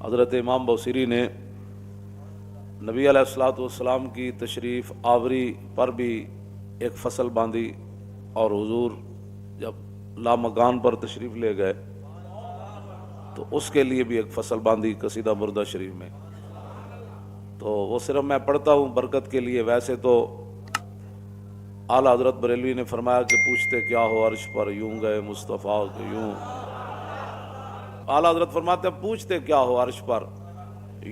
حضرت امام بوصیری نے نبی علیہ الصلوۃ والسلام کی تشریف آوری پر بھی ایک فصل باندھی، اور حضور جب لامکان پر تشریف لے گئے تو اس کے لیے بھی ایک فصل باندھی قصیدہ بردہ شریف میں۔ تو وہ صرف میں پڑھتا ہوں برکت کے لیے، ویسے تو اعلیٰ حضرت بریلوی نے فرمایا کہ پوچھتے کیا ہو عرش پر، یوں گئے مصطفیٰ کہ یوں۔ اعلیٰ حضرت فرماتے ہیں پوچھتے کیا ہو عرش پر،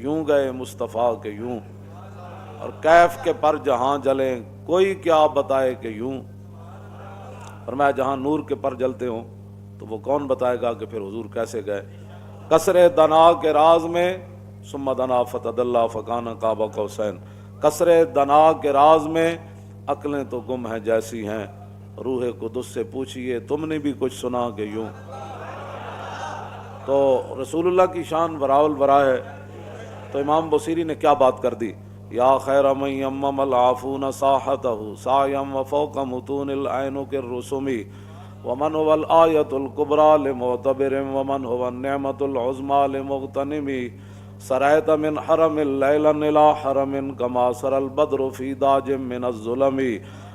یوں گئے مصطفیٰ کہ یوں، اور کیف کے پر جہاں جلیں کوئی کیا بتائے کہ یوں۔ فرمایا جہاں نور کے پر جلتے ہوں تو وہ کون بتائے گا کہ پھر حضور کیسے گئے۔ کسرِ دنا کے راز میں ثم دنا فتدلی فکان قاب قوسین، کسرِ دنا کے راز میں عقلیں تو گم ہیں جیسی ہیں، روح قدس سے پوچھئے تم نے بھی کچھ سنا کہ یوں۔ تو رسول اللہ کی شان وراء الورا ہے، تو امام بوصیری نے کیا بات کر دی، یا خیر من یمم العافون ساحتہ سایم وفوق متون العین کے رسومی، ومن هو الآیۃ الکبریٰ لمعتبر ومن هو النعمۃ العظمیٰ لمغتنم، سریت من حرم لیلا الى حرم کما سر البدر فی داج من الظلم،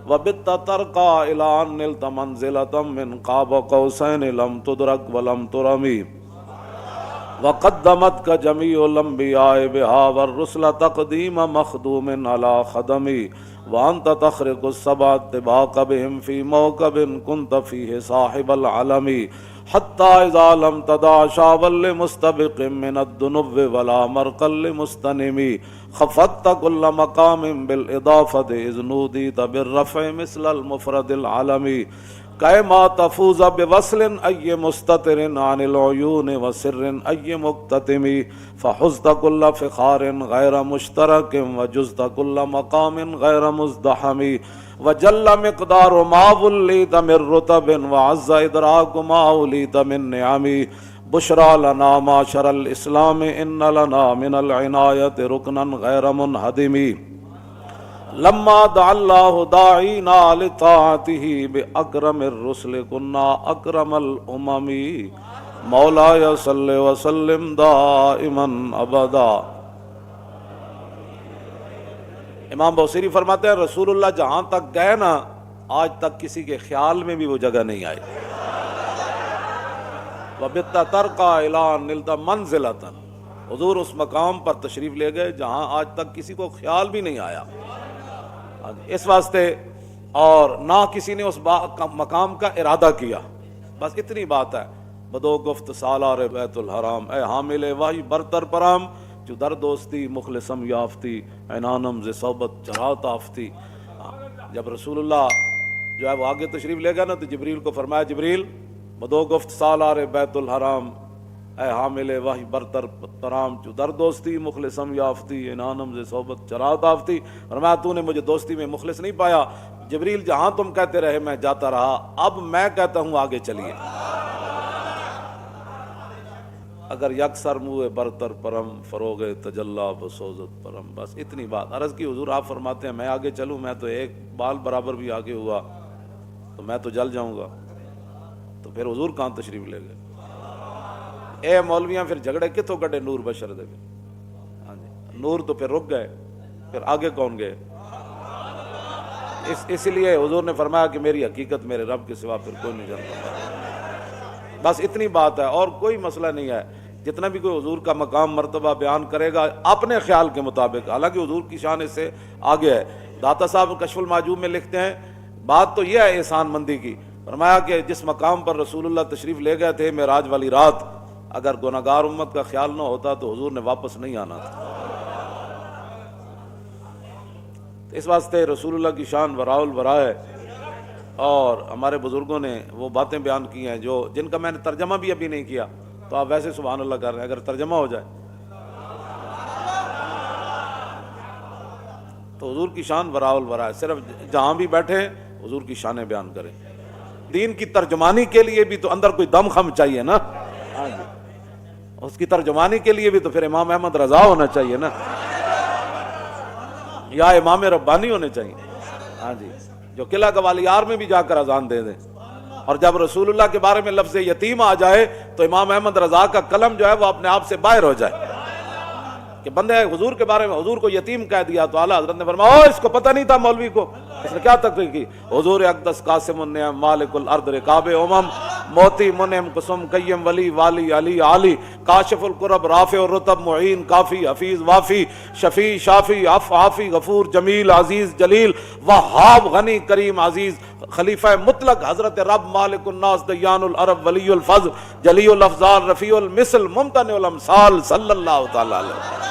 وبت ترقى الى ان نلت منزلۃ من قاب قوسین لم تدرک ولم ترمی، وقدمت کا جمیع الانبیاء بہا والرسل تقدیم مخدوم علی خدمی، وانت تخرق السبع طباق بهم فی موکب کنت فیہ صاحب العلم، حتی اذا لم تدع شابا لمستبق من الدنو ولا مرقا لمستنم، خفضت کل مقام بالاضافت اذ نودیت بالرفع مثل المفرد العلمی، کما تفوز بوصل ای مستتر عن العیون وسر ای مکتتم، فحزت کل فخار غیر مشترک وجزت کل مقام غیر مزدحم، وجل مقدار ما ولیت من رتب وعز ادراک ما ولیت من نعم، بشرا لنا معشر الاسلام ان لنا من العنایت رکنا غیر منہدم، لما دعا اللہ داعینا لطاعتہ باکرم الرسل کنا اکرم الامم، مولاي صل وسلم دائما ابدا۔ امام بوصیری فرماتے ہیں رسول اللہ جہاں تک گئے نا آج تک کسی کے خیال میں بھی وہ جگہ نہیں آئی، وَبِتَّ تَرْقَى إِلَىٰ أَن نِلْتَ مَنزِلَةً، حضور اس مقام پر تشریف لے گئے جہاں آج تک کسی کو خیال بھی نہیں آیا، اس واسطے اور نہ کسی نے اس مقام کا ارادہ کیا، بس اتنی بات ہے۔ بدو گفت سالار بیت الحرام، اے حامل وحی برتر پرام، جو در دوستی مخلصم یافتی عنانم ز صحبت چرات آفتی۔ جب رسول اللہ جو ہے وہ آگے تشریف لے گا نا تو جبریل کو فرمایا جبریل بدو گفت سالار بیت الحرام، اے حامل وحی برتر پرام، جو در دوستی مخلصم یافتی عنانم ز صحبت چرات آفتی۔ فرمایا تو نے مجھے دوستی میں مخلص نہیں پایا جبریل، جہاں تم کہتے رہے میں جاتا رہا، اب میں کہتا ہوں آگے چلیے۔ اگر یکسر منہ برتر پرم فروغ تجلا بسوزت پرم، بس اتنی بات عرض کی حضور آپ فرماتے ہیں میں آگے چلوں، میں تو ایک بال برابر بھی آگے ہوا تو میں تو جل جاؤں گا، تو پھر حضور کہاں تشریف لے گئے؟ اے مولویاں پھر جھگڑے کتوں کٹے نور بشر دے، ہاں جی نور تو پھر رک گئے، پھر آگے کون گئے؟ اس لیے حضور نے فرمایا کہ میری حقیقت میرے رب کے سوا پھر کوئی نہیں جانتا، بس اتنی بات ہے اور کوئی مسئلہ نہیں ہے۔ جتنا بھی کوئی حضور کا مقام مرتبہ بیان کرے گا اپنے خیال کے مطابق، حالانکہ حضور کی شان اس سے آگے ہے۔ داتا صاحب کشف المعجوب میں لکھتے ہیں بات تو یہ ہے احسان مندی کی، فرمایا کہ جس مقام پر رسول اللہ تشریف لے گئے تھے معراج والی رات، اگر گناہگار امت کا خیال نہ ہوتا تو حضور نے واپس نہیں آنا تھا۔ اس واسطے رسول اللہ کی شان وراء الورا ہے، اور ہمارے بزرگوں نے وہ باتیں بیان کی ہیں جو جن کا میں نے ترجمہ بھی ابھی نہیں کیا، تو آپ ویسے سبحان اللہ کر رہے ہیں، اگر ترجمہ ہو جائے تو حضور کی شان وراء الورا ہے، صرف جہاں بھی بیٹھے حضور کی شانیں بیان کریں۔ دین کی ترجمانی کے لیے بھی تو اندر کوئی دم خم چاہیے نا، اس کی ترجمانی کے لیے بھی تو پھر امام احمد رضا ہونا چاہیے نا، یا امام ربانی ہونے چاہیے، ہاں جی، جو قلعہ گوالیار میں بھی جا کر اذان دے دیں، اور جب رسول اللہ کے بارے میں لفظ یتیم آ جائے تو امام احمد رضا کا قلم جو ہے وہ اپنے آپ سے باہر ہو جائے۔ کہ بندے حضور کے بارے میں حضور کو یتیم کہہ دیا تو اعلیٰ حضرت نے فرمایا اس کو پتہ نہیں تھا مولوی کو، اس نے کیا تقریر کی، حضور اقدس قاسم النعم مالک الارض رکاب موتی منعم قسم قیم ولی والی علی عالی کاشف القرب رافع الرتب معین کافی حفیظ وافی شفیع شافی عافی غفور جمیل عزیز جلیل وہاب غنی کریم عزیز خلیفہ مطلق حضرت رب مالک الناس دیان العرب ولی الفضل جلی الافضال رفیع المثل ممتنع الامثال صلی اللہ تعالی علیہ وسلم۔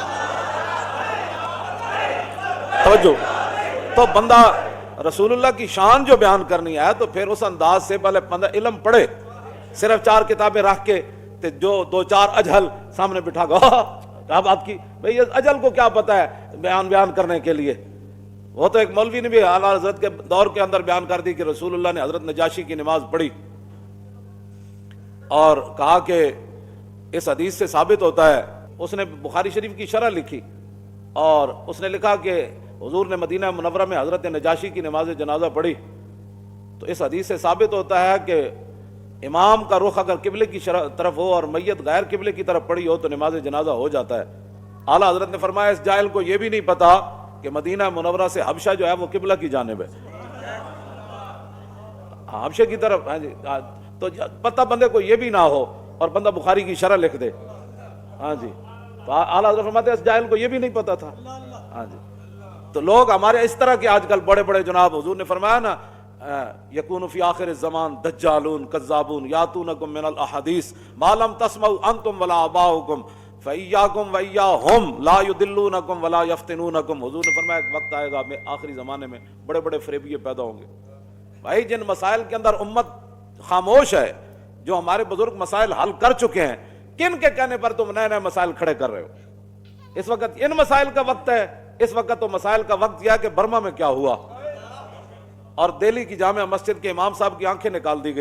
توجہ، تو بندہ رسول اللہ کی شان جو بیان کرنی ہے تو پھر اس انداز سے پہلے بندہ علم پڑھے، صرف 4 کتابیں رکھ کے جو 2-4 اجہل سامنے بٹھا گا کیا بات کی بھئی اجل کو کیا پتہ ہے بیان کرنے کے لیے۔ وہ تو ایک مولوی نے بھی اعلیٰ حضرت کے دور کے اندر بیان کر دی کہ رسول اللہ نے حضرت نجاشی کی نماز پڑھی اور کہا کہ اس حدیث سے ثابت ہوتا ہے، اس نے بخاری شریف کی شرح لکھی اور اس نے لکھا کہ حضور نے مدینہ منورہ میں حضرت نجاشی کی نماز جنازہ پڑھی، تو اس حدیث سے ثابت ہوتا ہے کہ امام کا رخ اگر قبلے کی طرف ہو اور میت غیر قبلے کی طرف پڑی ہو تو نماز جنازہ ہو جاتا ہے۔ اعلیٰ حضرت نے فرمایا اس جاہل کو یہ بھی نہیں پتا کہ مدینہ منورہ سے حبشہ جو ہے وہ قبلہ کی جانب ہے، حبشے کی طرف، ہاں جی، تو پتہ بندے کو یہ بھی نہ ہو اور بندہ بخاری کی شرح لکھ دے، ہاں جی، تو اعلیٰ حضرت فرماتے ہیں اس جاہل کو یہ بھی نہیں پتا تھا، ہاں جی۔ تو لوگ ہمارے اس طرح کے آج کل بڑے بڑے جناب حضور نے فرمایا نا یکون فی آخر الزمان دجالون کذابون یاتونکم من الاحادیث ما لم تسمعوا انتم ولا آباؤکم فایاکم وایاہم لا یضلونکم ولا یفتنونکم۔ حضور نے فرمایا ایک وقت آئے گا آخری زمانے میں بڑے بڑے فریبیے پیدا ہوں گے۔ بھائی جن مسائل کے اندر امت خاموش ہے، جو ہمارے بزرگ مسائل حل کر چکے ہیں، کن کے کہنے پر تم نئے نئے مسائل کھڑے کر رہے ہو؟ اس وقت ان مسائل کا وقت ہے، اس وقت تو مسائل کا وقت یہ ہے کہ برما میں کیا ہوا اور دہلی کی جامع مسجد کے امام صاحب کی آنکھیں نکال دی گئی۔